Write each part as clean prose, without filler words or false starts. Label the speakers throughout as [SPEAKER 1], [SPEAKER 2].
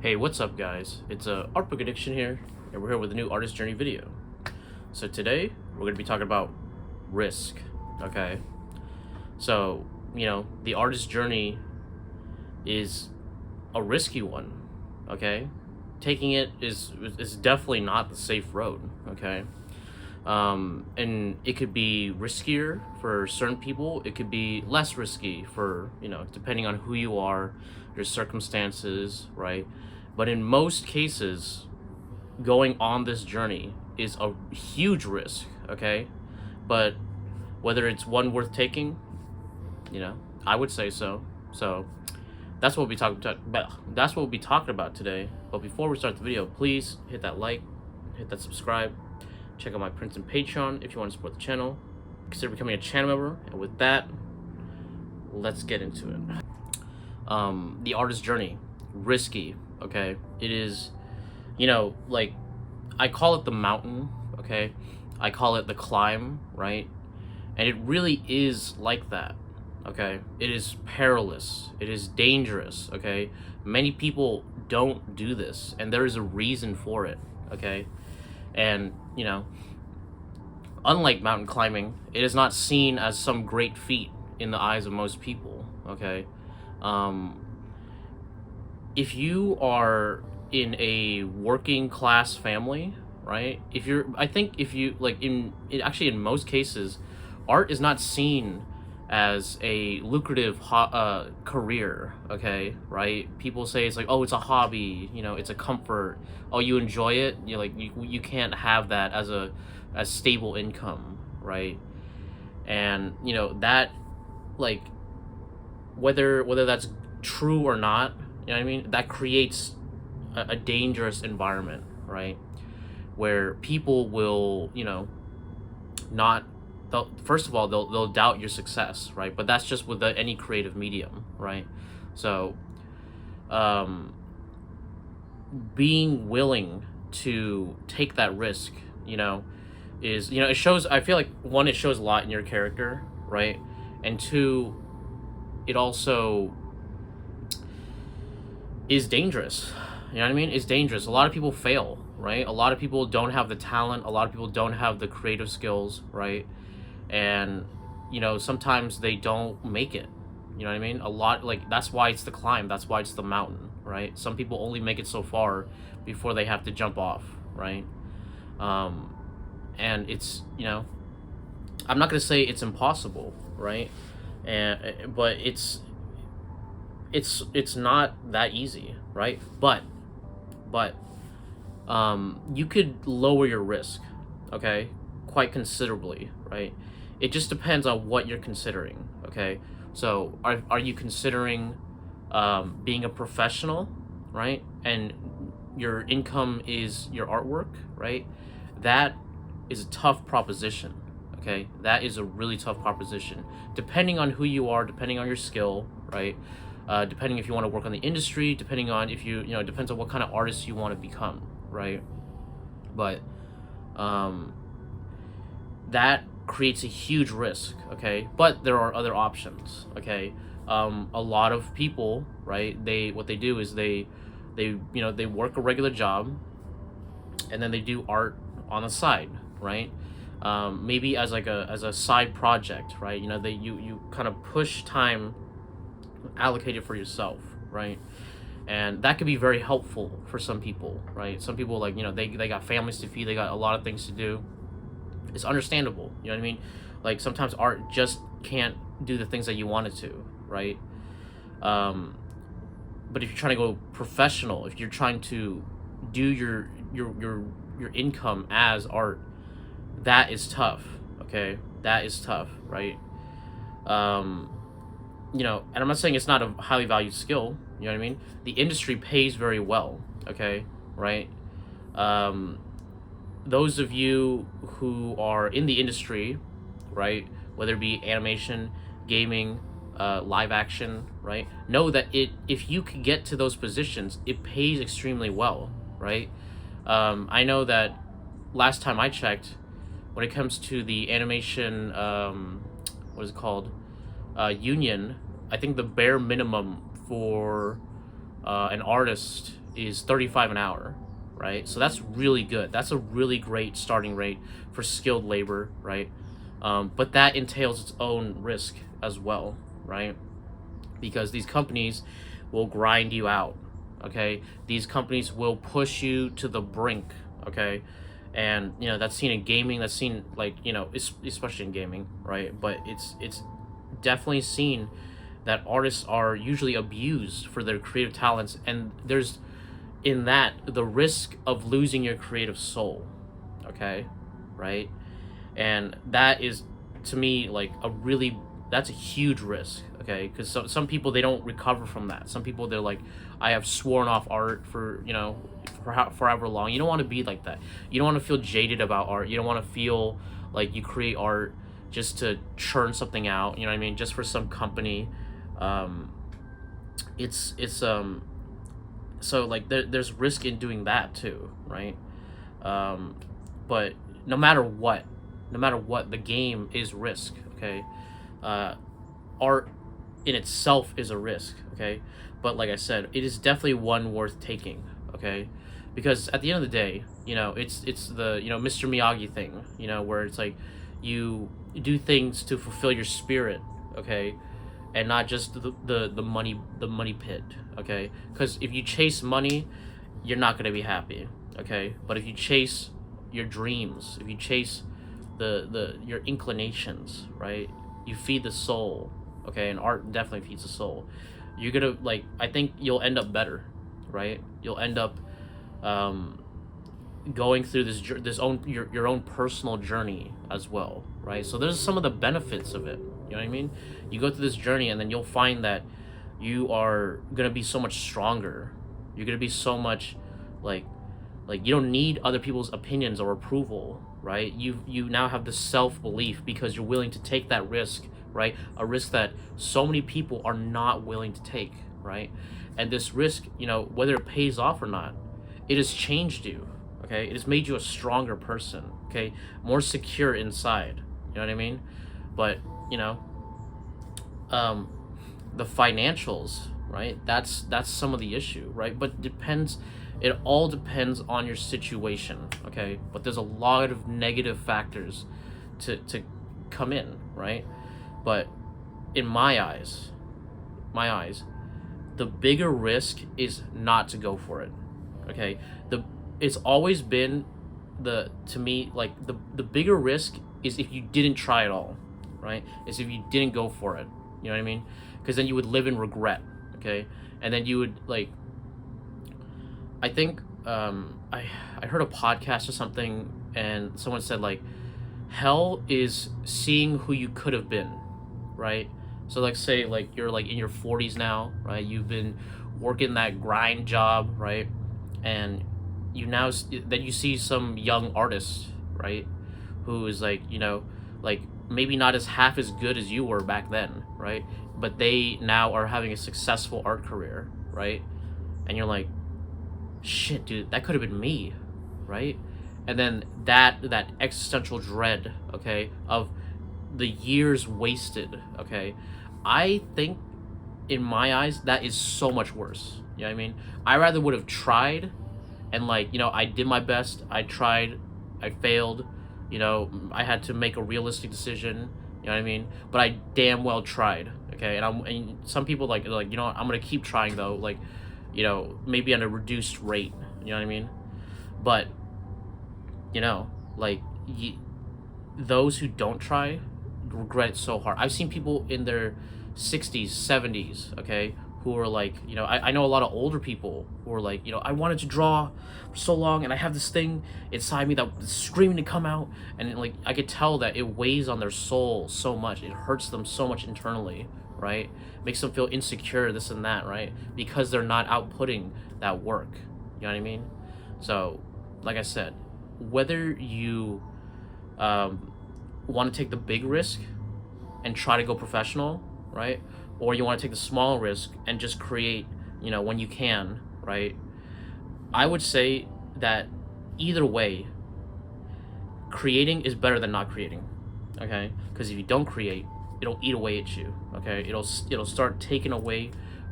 [SPEAKER 1] Hey, what's up guys? It's Art Book Addiction here, and we're here with a new artist journey video. So today, we're going to be talking about risk, okay? So, the artist journey is a risky one, okay? Taking it is definitely not the safe road, okay? And it could be riskier for certain people. It could be less risky for, depending on who you are, your circumstances, right? But in most cases, going on this journey is a huge risk, okay? But whether it's one worth taking, I would say so. So that's what we'll be talking about today. But before we start the video, please hit that like, hit that subscribe, check out my prints and Patreon if you want to support the channel. Consider becoming a channel member. And with that, let's get into it. The artist journey, risky, okay? It is, like, I call it the mountain, okay? I call it the climb, right? And it really is like that, okay? It is perilous. It is dangerous, okay? Many people don't do this, and there is a reason for it, okay? And, unlike mountain climbing, it is not seen as some great feat in the eyes of most people, okay? If you are in a working class family, right? Actually in most cases, art is not seen as a lucrative career, okay, right? People say it's like, oh, it's a hobby, it's a comfort. Oh, you enjoy it? You can't have that as stable income, right? And that, like, whether that's true or not, you know what I mean? That creates a dangerous environment, right? Where people will, first of all, they'll doubt your success, right? But that's just with any creative medium, right? So, being willing to take that risk, is, it shows, I feel like, one, it shows a lot in your character, right? And two, it also is dangerous. You know what I mean? It's dangerous. A lot of people fail, right? A lot of people don't have the talent. A lot of people don't have the creative skills, right? And, sometimes they don't make it. You know what I mean? That's why it's the climb. That's why it's the mountain, right? Some people only make it so far before they have to jump off, right? And it's, I'm not going to say it's impossible, right? But it's not that easy, right? But you could lower your risk, okay, quite considerably, right? It just depends on what you're considering, okay? So are you considering being a professional, right? And your income is your artwork, right? That is a tough proposition, okay? That is a really tough proposition, depending on who you are, depending on your skill, right? Depending if you want to work on the industry, depending on if depends on what kind of artist you want to become, right? But that creates a huge risk, okay? But there are other options, okay? A lot of people, right? What they do is they work a regular job, and then they do art on the side, right? Maybe as a side project, right? You kind of push time allocated for yourself, right? And that could be very helpful for some people, right? Some people, like, they got families to feed, they got a lot of things to do. It's understandable, you know what I mean? Like, sometimes art just can't do the things that you want it to, right? But if you're trying to go professional, if you're trying to do your income as art, that is tough, okay? That is tough, right? And I'm not saying it's not a highly valued skill, you know what I mean? The industry pays very well, okay, right? Those of you who are in the industry, right, whether it be animation, gaming, live action, right, know that if you can get to those positions, it pays extremely well, right? I know that last time I checked, when it comes to the animation, what is it called? Union, I think the bare minimum for an artist is 35 an hour, right? So that's really good. That's a really great starting rate for skilled labor, right? But that entails its own risk as well, right? Because these companies will grind you out, okay? These companies will push you to the brink, okay? And that's seen in gaming, that's seen, like, especially in gaming, right? But it's definitely seen that artists are usually abused for their creative talents, and there's in that the risk of losing your creative soul, okay? Right? And that is, to me, like that's a huge risk, okay? Because some people, they don't recover from that. Some people, they're like, I have sworn off art for forever long. You don't want to be like that. You don't want to feel jaded about art. You don't want to feel like you create art just to churn something out, you know what I mean, just for some company. It's so, like, there's risk in doing that too, right? But no matter what, the game is risk, okay? Art in itself is a risk, okay? But like I said, it is definitely one worth taking, okay? Because at the end of the day, it's the Mr. Miyagi thing, where it's like you do things to fulfill your spirit, okay? And not just the money pit, okay? Because if you chase money, you're not gonna be happy, okay? But if you chase your dreams, if you chase your inclinations, right? You feed the soul, okay? And art definitely feeds the soul. You're gonna, like, I think you'll end up better, right? You'll end up going through your own personal journey as well, right? So there's some of the benefits of it, you know what I mean? You go through this journey, and then you'll find that you are gonna be so much stronger. You're gonna be so much like you don't need other people's opinions or approval, right? You now have the self-belief because you're willing to take that risk, right? A risk that so many people are not willing to take, right? And this risk, whether it pays off or not, it has changed you, okay? It has made you a stronger person, okay? More secure inside, you know what I mean? But, the financials, right? That's some of the issue, right? But it all depends on your situation, okay? But there's a lot of negative factors to come in, right? But in my eyes, the bigger risk is not to go for it, okay? It's always been to me, like, the bigger risk is if you didn't try at all, right? Is if you didn't go for it, you know what I mean? Because then you would live in regret, okay? And then you would, like, I think I heard a podcast or something, and someone said, like, hell is seeing who you could have been, right? So, like, say, like, you're, like, in your 40s now, right? You've been working that grind job, right? And then you see some young artist, right, who is, like, like, maybe not as half as good as you were back then, right? But they now are having a successful art career, right? And you're like, shit, dude, that could have been me, right? And then that existential dread, okay, of the years wasted, okay, I think, in my eyes, that is so much worse. You know what I mean? I rather would have tried, and, like, I did my best, I tried, I failed, I had to make a realistic decision, you know what I mean? But I damn well tried, okay? And some people, like, I'm gonna keep trying, though, like, maybe at a reduced rate, you know what I mean? But, like, those who don't try regret it so hard. I've seen people in their 60s, 70s, okay, who are like, I know a lot of older people who are like, I wanted to draw for so long, and I have this thing inside me that's screaming to come out, and, like, I could tell that it weighs on their soul so much. It hurts them so much internally, right? Makes them feel insecure, this and that, right? Because they're not outputting that work, you know what I mean? So, like I said, whether you want to take the big risk and try to go professional, right? Or you want to take the small risk and just create, when you can, right? I would say that either way, creating is better than not creating, okay? Because if you don't create, it'll eat away at you, okay? It'll start taking away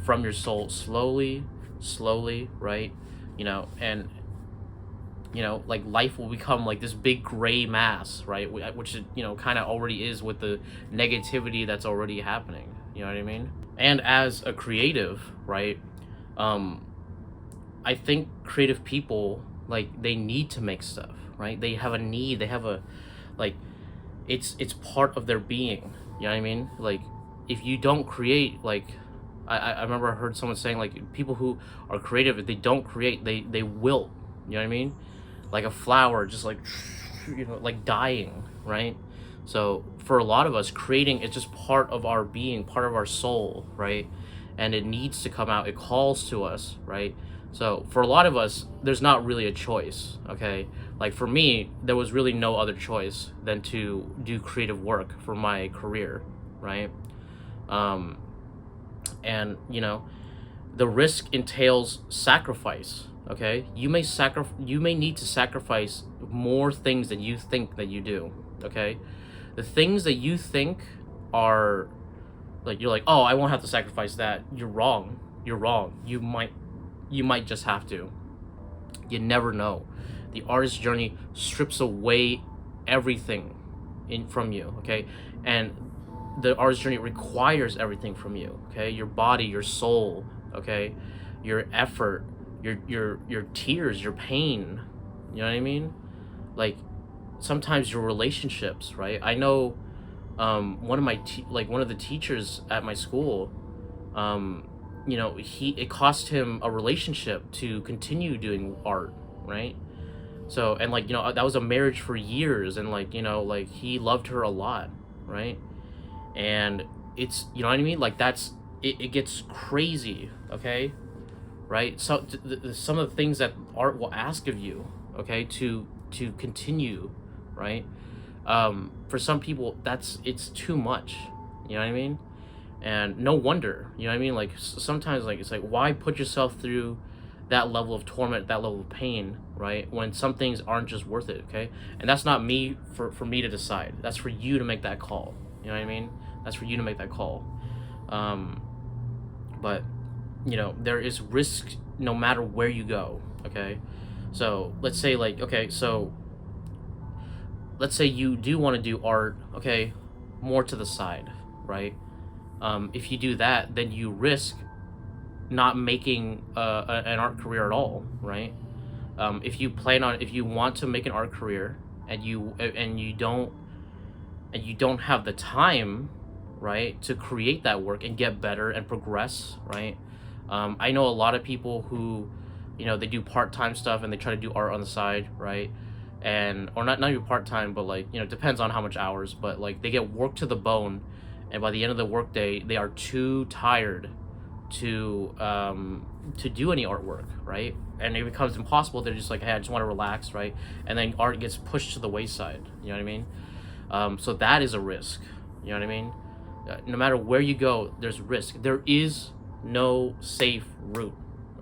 [SPEAKER 1] from your soul slowly, right? and like life will become like this big gray mass, right? Which it, kind of already is with the negativity that's already happening. You know what I mean? And as a creative, right? Um, I think creative people, like, they need to make stuff, right? They have a need. They have a, like, it's part of their being. You know what I mean? Like, if you don't create, like, I remember I heard someone saying, like, people who are creative, if they don't create, they wilt. You know what I mean? Like a flower, just like, like dying, right? So for a lot of us, creating is just part of our being, part of our soul, right? And it needs to come out. It calls to us, right? So for a lot of us, there's not really a choice, okay? Like for me, there was really no other choice than to do creative work for my career, right? Um, and the risk entails sacrifice. Okay, you may need to sacrifice more things than you think that you do. Okay, the things that you think are, like, you're like, oh, I won't have to sacrifice that. You're wrong. You're wrong. You might just have to. You never know. The artist journey strips away everything from you. Okay, and the artist journey requires everything from you. Okay, your body, your soul. Okay, your effort, your tears, your pain. You know what I mean? Like, sometimes your relationships, right? I know one of one of the teachers at my school, it cost him a relationship to continue doing art, right? So, and like, that was a marriage for years, and like, like, he loved her a lot, right? And it's, you know what I mean? Like, it gets crazy, okay? Right? So some of the things that art will ask of you, okay, to continue, right? For some people, it's too much. You know what I mean? And no wonder. You know what I mean? Like, sometimes, like, it's like, why put yourself through that level of torment, that level of pain, right? When some things aren't just worth it, okay? And that's not me for me to decide. That's for you to make that call. You know what I mean? That's for you to make that call. But there is risk no matter where you go, okay? So let's say, like, okay, so let's say you do want to do art, okay, more to the side, right? If you do that, then you risk not making an art career at all, right? If you want to make an art career and you don't have the time, right, to create that work and get better and progress, right? I know a lot of people who, they do part-time stuff and they try to do art on the side, right? Or not even part-time, but like, depends on how much hours, but like, they get worked to the bone, and by the end of the workday, they are too tired to do any artwork, right? And it becomes impossible. They're just like, hey, I just want to relax, right? And then art gets pushed to the wayside. You know what I mean? So that is a risk. You know what I mean? No matter where you go, there's risk. There is no safe route.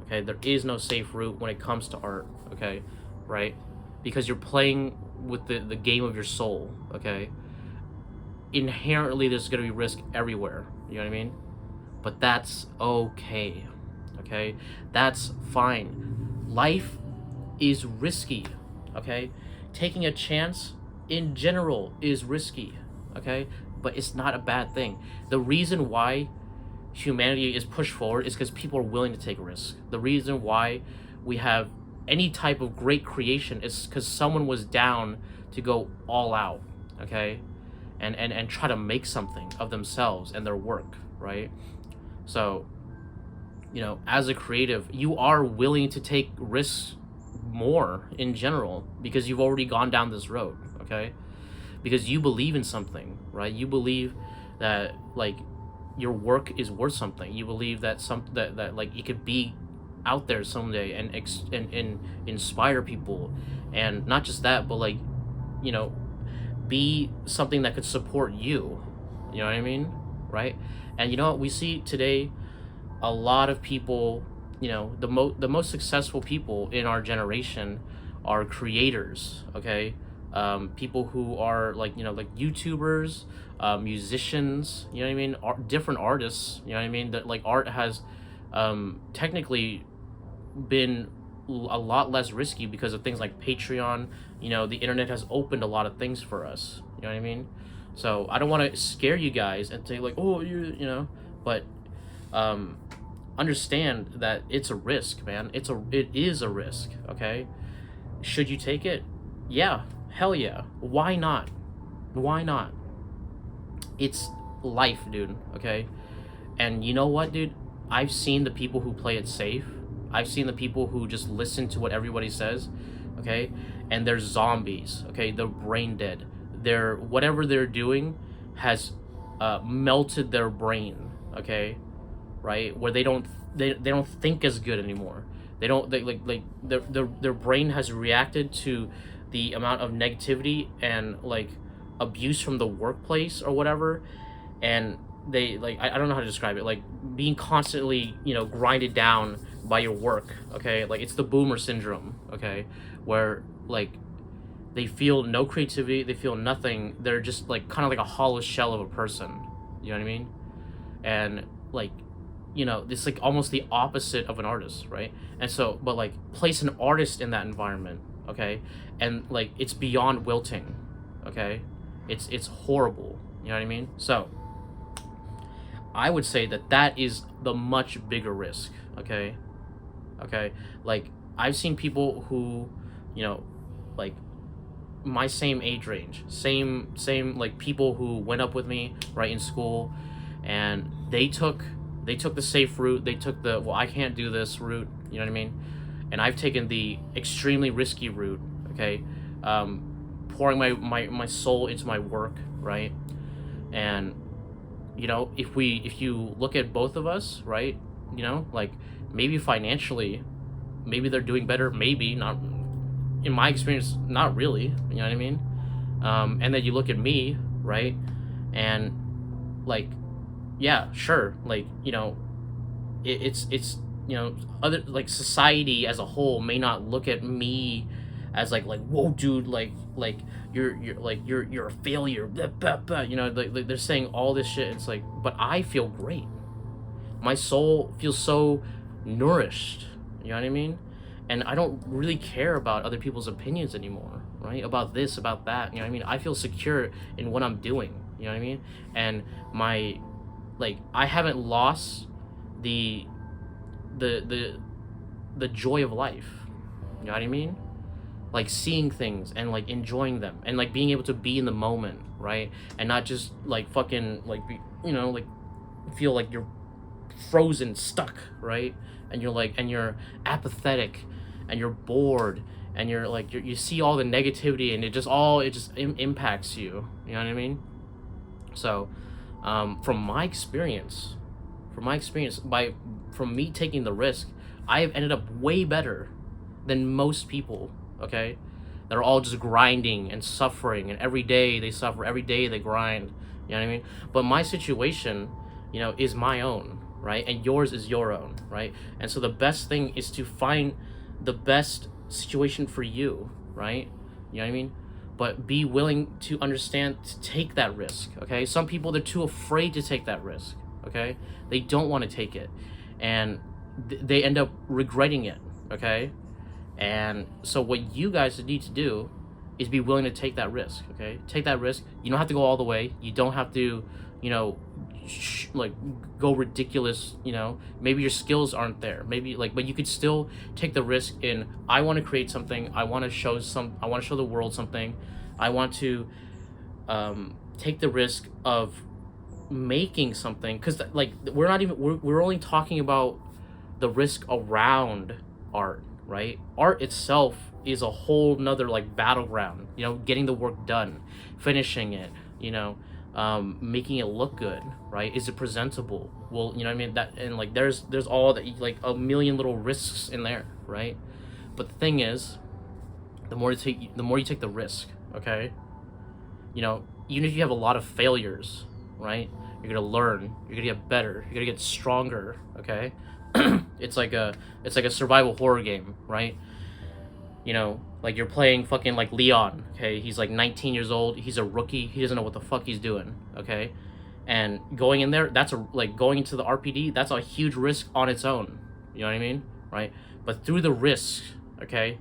[SPEAKER 1] Okay, there is no safe route when it comes to art. Okay, right? Because you're playing with the game of your soul. Okay, inherently there's gonna be risk everywhere. You know what I mean? But that's okay. Okay, that's fine. Life is risky. Okay, taking a chance in general is risky. Okay, but it's not a bad thing. The reason why humanity is pushed forward is because people are willing to take risks. The reason why we have any type of great creation is because someone was down to go all out, okay, and try to make something of themselves and their work, right? So, as a creative, you are willing to take risks more in general because you've already gone down this road, okay? Because you believe in something, right? You believe that, like, your work is worth something. You believe that that like, it could be out there someday and inspire people, and not just that, but like, be something that could support you. You know what I mean? Right? And what we see today, a lot of people, the most successful people in our generation are creators, okay? People who are like, like YouTubers, musicians, you know what I mean? Different artists, you know what I mean? That, like, art has technically been a lot less risky because of things like Patreon. The internet has opened a lot of things for us. You know what I mean? So I don't want to scare you guys and say like, oh, but understand that it's a risk, man. It is a risk. Okay, should you take it? Yeah, hell yeah. Why not? Why not? It's life, dude. Okay, and you know what, dude? I've seen the people who play it safe. I've seen the people who just listen to what everybody says, okay? And they're zombies, okay? They're brain dead. Whatever they're doing has melted their brain, okay? Right? Where they don't think as good anymore. Their brain has reacted to the amount of negativity and like abuse from the workplace or whatever, and they I don't know how to describe it, like being constantly grinded down by your work, okay? Like it's the boomer syndrome, okay? Where like they feel no creativity, they feel nothing, they're just like kind of like a hollow shell of a person, you know what I mean? And like it's like almost the opposite of an artist, right? And so but like place an artist in that environment, okay? And like it's beyond wilting, okay? It's horrible, you know what I mean? So I would say that is the much bigger risk, okay? Like I've seen people who, like my same age range, same like people who went up with me right in school, and they took the safe route, they took the I can't do this route, you know what I mean? And I've taken the extremely risky route, okay? Pouring my soul into my work, right? And if you look at both of us, right, like maybe financially, maybe they're doing better, maybe not. In my experience, not really, you know what I mean? And then you look at me, right, and like, yeah, sure, like it's other, like, society as a whole may not look at me as like whoa, dude, like you're a failure, blah, blah, blah. Like they're saying all this shit. It's like, but I feel great. My soul feels so nourished. You know what I mean? And I don't really care about other people's opinions anymore, right? About this, about that. You know what I mean? I feel secure in what I'm doing. You know what I mean? And I haven't lost the joy of life. You know what I mean? Like seeing things and like enjoying them and like being able to be in the moment, right? And not just like fucking like like feel like you're frozen, stuck, right? And you're apathetic and you're bored and you're like you see all the negativity and it just impacts you. You know what I mean? So from my experience, from me taking the risk, I have ended up way better than most people, okay? They're all just grinding and suffering, and every day they suffer, every day they grind, you know what I mean? But my situation, is my own, right? And yours is your own, right? And so the best thing is to find the best situation for you, right? You know what I mean? But be willing to understand, to take that risk, okay? Some people, they're too afraid to take that risk, okay? They don't want to take it, and they end up regretting it, okay? And so what you guys need to do is be willing to take that risk, okay? Take that risk. You don't have to go all the way. You don't have to, like go ridiculous, maybe your skills aren't there. Maybe but you could still take the risk in, I want to create something. I want to show the world something. I want to take the risk of making something, because like we're only talking about the risk around art, right? Art itself is a whole nother like battleground, getting the work done, finishing it, making it look good, right? Is it presentable? Well, you know what I mean? That, and like there's all that, like a million little risks in there, right? But the thing is, the more you take the risk, okay? Even if you have a lot of failures, right? You're gonna learn, you're gonna get better, you're gonna get stronger, okay? It's like a survival horror game, right? Like you're playing fucking like Leon, okay? He's like 19 years old, he's a rookie, he doesn't know what the fuck he's doing, okay? And going in there, going into the RPD, that's a huge risk on its own, you know what I mean? Right? But through the risk, okay?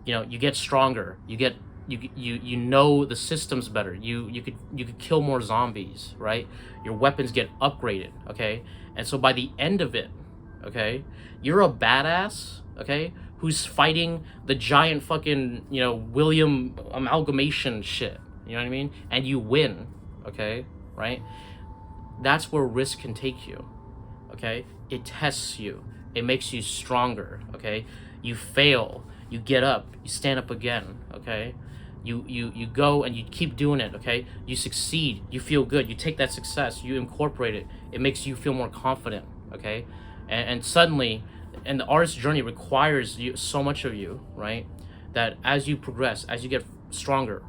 [SPEAKER 1] You know, you get stronger. You know the systems better. You could kill more zombies, right? Your weapons get upgraded, okay? And so by the end of it, okay, you're a badass, okay, who's fighting the giant fucking, you know, William amalgamation shit. You know what I mean? And you win, okay, right? That's where risk can take you, okay? It tests you. It makes you stronger, okay? You fail, you get up, you stand up again, okay? You go and you keep doing it, okay? You succeed, you feel good, you take that success, you incorporate it, it makes you feel more confident, okay? And suddenly, and the artist's journey requires you so much of you, right? That as you progress, as you get stronger,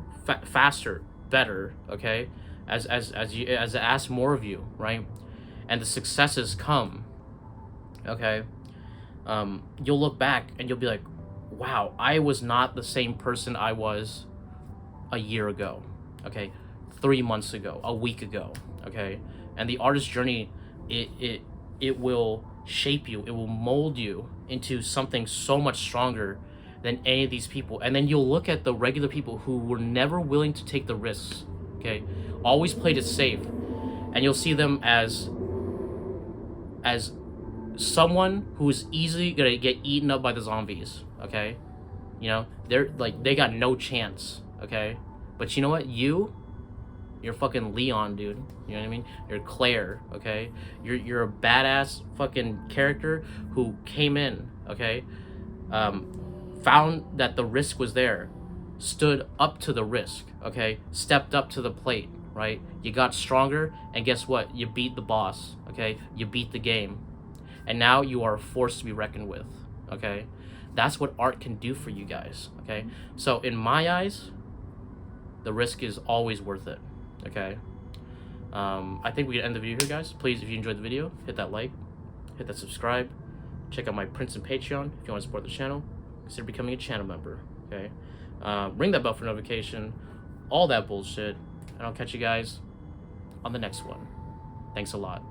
[SPEAKER 1] faster, better, okay? As it asks more of you, right? And the successes come, okay? You'll look back and you'll be like, wow, I was not the same person I was a year ago, okay? 3 months ago, a week ago, okay? And the artist's journey, it will shape you, it will mold you into something so much stronger than any of these people. And then you'll look at the regular people who were never willing to take the risks, okay? Always played it safe, and you'll see them as someone who's easily gonna get eaten up by the zombies, okay? You know, they're like, they got no chance, okay? But you know what? You're fucking Leon, dude. You know what I mean? You're Claire, okay? You're a badass fucking character who came in, okay? Found that the risk was there, stood up to the risk, okay? Stepped up to the plate, right? You got stronger, and guess what? You beat the boss, okay? You beat the game. And now you are a force to be reckoned with, okay? That's what art can do for you guys, okay? So in my eyes, the risk is always worth it, okay? I think we can end the video here, guys. Please, if you enjoyed the video, hit that like, hit that subscribe, check out my Prince and Patreon if you want to support the channel. Consider becoming a channel member, okay? Ring that bell for notification, all that bullshit, and I'll catch you guys on the next one. Thanks a lot.